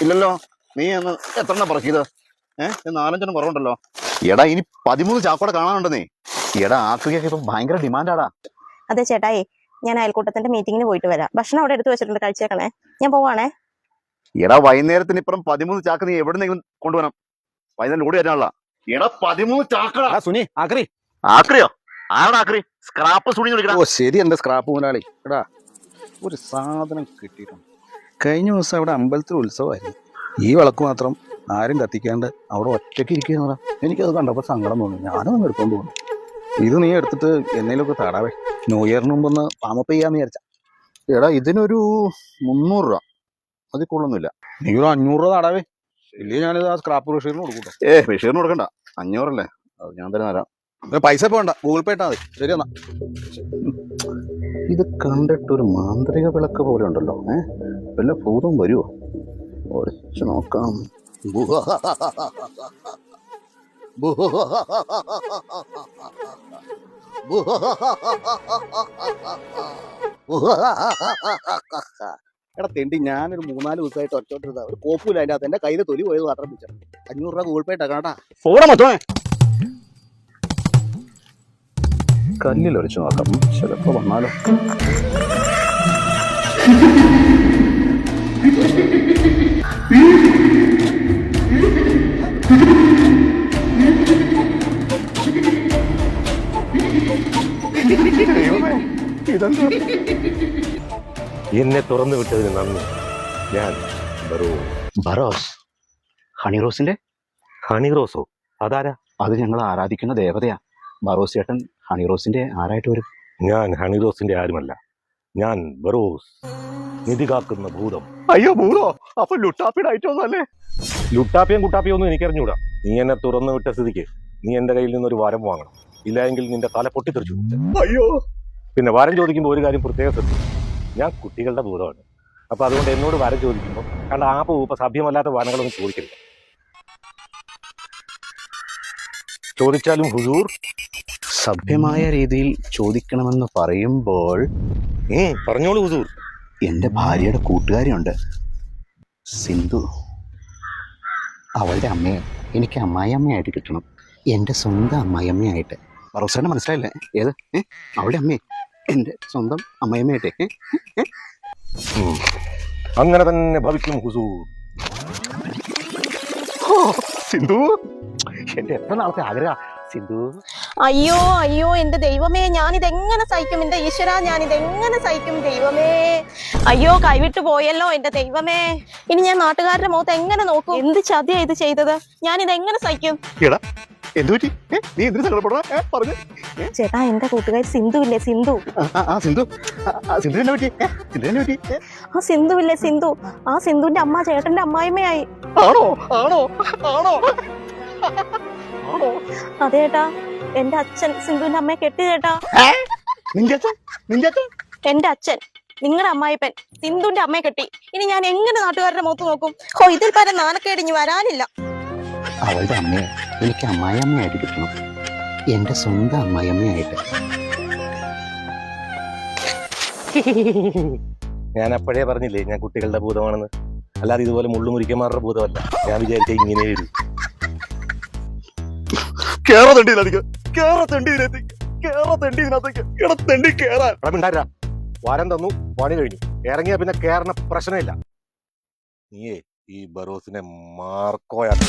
ഇല്ലല്ലോ, നീ ഒന്ന് എത്ര പറക്കിയത്? 4-5 കുറവുണ്ടല്ലോ. എടാ ഇനി 13 ചാക്കോടെ കാണാനുണ്ടെന്നേ. എടാ ആക്രിയൊക്കെ ഇപ്പൊ ഭയങ്കര ഡിമാൻഡാടാ. അതെ ചേട്ടായി, ഞാൻ അയൽക്കൂട്ടത്തിന്റെ മീറ്റിങ്ങിന് പോയിട്ട് വരാം. ഭക്ഷണം അവിടെ എടുത്തു വെച്ചിട്ടുണ്ട്, കഴിച്ചേക്കണേ. ഞാൻ പോവാണേ. എടാ വൈകുന്നേരത്തിന് ഇപ്പുറം 13 ചാക്ക് നീ എവിടെന്നെങ്കിലും കൊണ്ടുവരണം. വൈകുന്നേരം ഓടി വരാനുള്ള. എടാ 13 ചാക്കടാ. സുനി ആക്രി. ആക്രിയോ? ആരുടെ ആക്രി? സ്ക്രാപ്പ് സുണി വിളിക്കണം. ഓ ശരി, എന്റെ സ്ക്രാപ്പ് മുതലാളി. എടാ ഒരു സാധനം കിട്ടിയിട്ടുണ്ട്. കഴിഞ്ഞ ദിവസം അവിടെ അമ്പലത്തിൽ ഉത്സവമായിരുന്നു. ഈ വിളക്ക് മാത്രം ആരും കത്തിക്കാണ്ട് അവിടെ ഒറ്റയ്ക്ക് ഇരിക്കുന്നതാ. എനിക്കത് കണ്ടപ്പോൾ സങ്കടം തോന്നി. ഞാനും എടുത്തോണ്ട് പോകുന്നു. ഇത് നീ എടുത്തിട്ട് എന്നേലൊക്കെ തടാവേ. ന്യൂ ഇയറിന് മുമ്പൊന്ന് പാമപ്പ് ചെയ്യാന്ന് വിചാരിച്ച. എടാ ഇതിനൊരു 300 രൂപ, അതിൽ കൂടുതലൊന്നുമില്ല. നീ ഒരു 500 രൂപ തടാവേ. ഇല്ലേ ഞാനിത് ആ സ്ക്രാപ്പ് ബഷീറിന് കൊടുക്കൂട്ടോ. ബഷീറിന് കൊടുക്കണ്ട, 500 അല്ലേ, അത് ഞാൻ തന്നെ തരാം. പൈസ ഇപ്പൊ വേണ്ട, ഗൂഗിൾ പേ ഇട്ടാ മതി. ശരി എന്നാ. ഇത് കണ്ടിട്ടൊരു മാന്ത്രിക വിളക്ക് പോലെ ഉണ്ടല്ലോ. വല്ല ഭൂതം വരുമോ? ഒരച്ച് നോക്കാം. എടാ തെണ്ടി, ഞാനൊരു 3-4 ദിവസമായിട്ട് ഒറ്റോട്ടിരുന്ന ഒരു കോപ്പില്ല. അതിന്റെ അകത്ത് എന്റെ കയ്യിൽ തൊലി പോയത് മാത്രം പിടിച്ചു. 500 രൂപ ഗൂഗിൾ പേ ഇട്ടാ. ഫോടാ മൊത്തമേ. കല്ലിൽ ഒരച്ച് നോക്കാം, ചിലപ്പോ വന്നാലോ. എന്നെ തുറന്നു വിട്ടതിന് നന്ദി. ഞാൻ ബറോസ്. ഹണിറോസിന്റെ? ഹണിറോസോ? അതാരാ? അത് ഞങ്ങൾ ആരാധിക്കുന്ന ദേവതയാ. ബറോസ് ചേട്ടൻ ഹണിറോസിന്റെ ആരായിട്ട് വരും? ഞാൻ ഹണിറോസിന്റെ ആരുമല്ല. ഞാൻ ബറോസ്, നിധി കാക്കുന്ന ഭൂതം. അയ്യോ ഭൂതോ? അപ്പൊ ലുട്ടാപ്പിയുടെ ഐറ്റം ഒന്നല്ലേ? ലുട്ടാപ്പിയും കുട്ടാപ്പിയും ഒന്നും എനിക്കറിഞ്ഞൂടാ. നീ എന്നെ തുറന്നു വിട്ട സ്ഥിതിക്ക് നീ എന്റെ കയ്യിൽ നിന്നൊരു വരം വാങ്ങണം. ഇല്ലെങ്കിൽ നിന്റെ തല പൊട്ടിത്തെറിച്ചു. അയ്യോ. പിന്നെ വരം ചോദിക്കുമ്പോൾ ഒരു കാര്യം പ്രത്യേകം ശ്രദ്ധിക്കും. ഞാൻ കുട്ടികളുടെ ഭൂതമാണ്. അപ്പൊ അതുകൊണ്ട് എന്നോട് വരം ചോദിക്കുമ്പോൾ കണ്ട ആ പൂപ്പ സഭ്യമല്ലാത്ത വനങ്ങളൊന്നും ചോദിക്കരുത്. ചോദിച്ചാലും ഹുസൂർ സഭ്യമായ രീതിയിൽ ചോദിക്കണമെന്ന് പറയുമ്പോൾ പറഞ്ഞോളൂ ഹുസൂർ. എന്റെ ഭാര്യയുടെ കൂട്ടുകാരിയുണ്ട്, സിന്ധു. അവളുടെ അമ്മയെ എനിക്ക് അമ്മായിയമ്മയായിട്ട് കിട്ടണം. എന്റെ സ്വന്തം അമ്മായിയമ്മയായിട്ട്. ബറോസേട്ടന് മനസ്സിലായില്ലേ? ഏത്? അവളുടെ അമ്മയെ എന്റെ സ്വന്തം അമ്മായിയമ്മയായിട്ടേ. അങ്ങനെ തന്നെ ഭവിക്കും ഹുസൂർ. സിന്ധു, എന്റെ എത്ര നാളത്തെ ആഗ്രഹ സിന്ധു. അയ്യോ അയ്യോ, എന്റെ ദൈവമേ, ഞാനിതെങ്ങനെ സഹിക്കും? എന്റെ ഈശ്വര, ഞാനിതെങ്ങനെ സഹിക്കും ദൈവമേ? അയ്യോ, കൈവിട്ടു പോയല്ലോ എന്റെ ദൈവമേ. ഇനി ഞാൻ നാട്ടുകാരുടെ മുഖത്ത് എങ്ങനെ നോക്കും? എന്ത് ചതിയാ ഇത് ചെയ്തത്? ഞാനിതെങ്ങനെ സഹിക്കും? ചേട്ടാ, എന്റെ കൂട്ടുകാരി സിന്ധു ഇല്ലേ? സിന്ധു. ആ സിന്ധു ഇല്ലേ? സിന്ധു. ആ സിന്ധുവിന്റെ അമ്മ ചേട്ടന്റെ അമ്മായിമ്മയായി. ആണോ? ആണോ? ആണോ? അതേട്ടാ, എന്റെ അച്ഛൻ സിന്ധുവിന്റെ അമ്മയെ കെട്ടി ചേട്ടാ. എന്റെ അച്ഛൻ, നിങ്ങളുടെ അമ്മായിപ്പൻ സിന്ധുവിന്റെ അമ്മയെ കെട്ടി. ഇനി ഞാൻ എങ്ങനെ നാട്ടുകാരുടെ മുഖത്ത് നോക്കും? ഇതിൽ പരം നാണക്കേട് ഇനി വരാനില്ല. അവളുടെ അമ്മയെ എനിക്ക് അമ്മായിയമ്മയായിട്ട് കിട്ടണം. എന്റെ സ്വന്തം അമ്മായിയമ്മയായിട്ട്. ഞാൻ അപ്പോഴേ പറഞ്ഞില്ലേ ഞാൻ കുട്ടികളുടെ ഭൂതമാണെന്ന്. അല്ലാതെ ഇതുപോലെ മുള്ളുമുരിക്കന്മാരുടെ ഭൂതമല്ല. ഞാൻ വിചാരിച്ച ഇങ്ങനെ വരും. വാരം തന്നു, പണി കഴിഞ്ഞു. ഇറങ്ങിയ പിന്നെ കേറണ പ്രശ്നമില്ല. നീയേ ഈ ബറോസിനെ മാർക്കോയാണ്.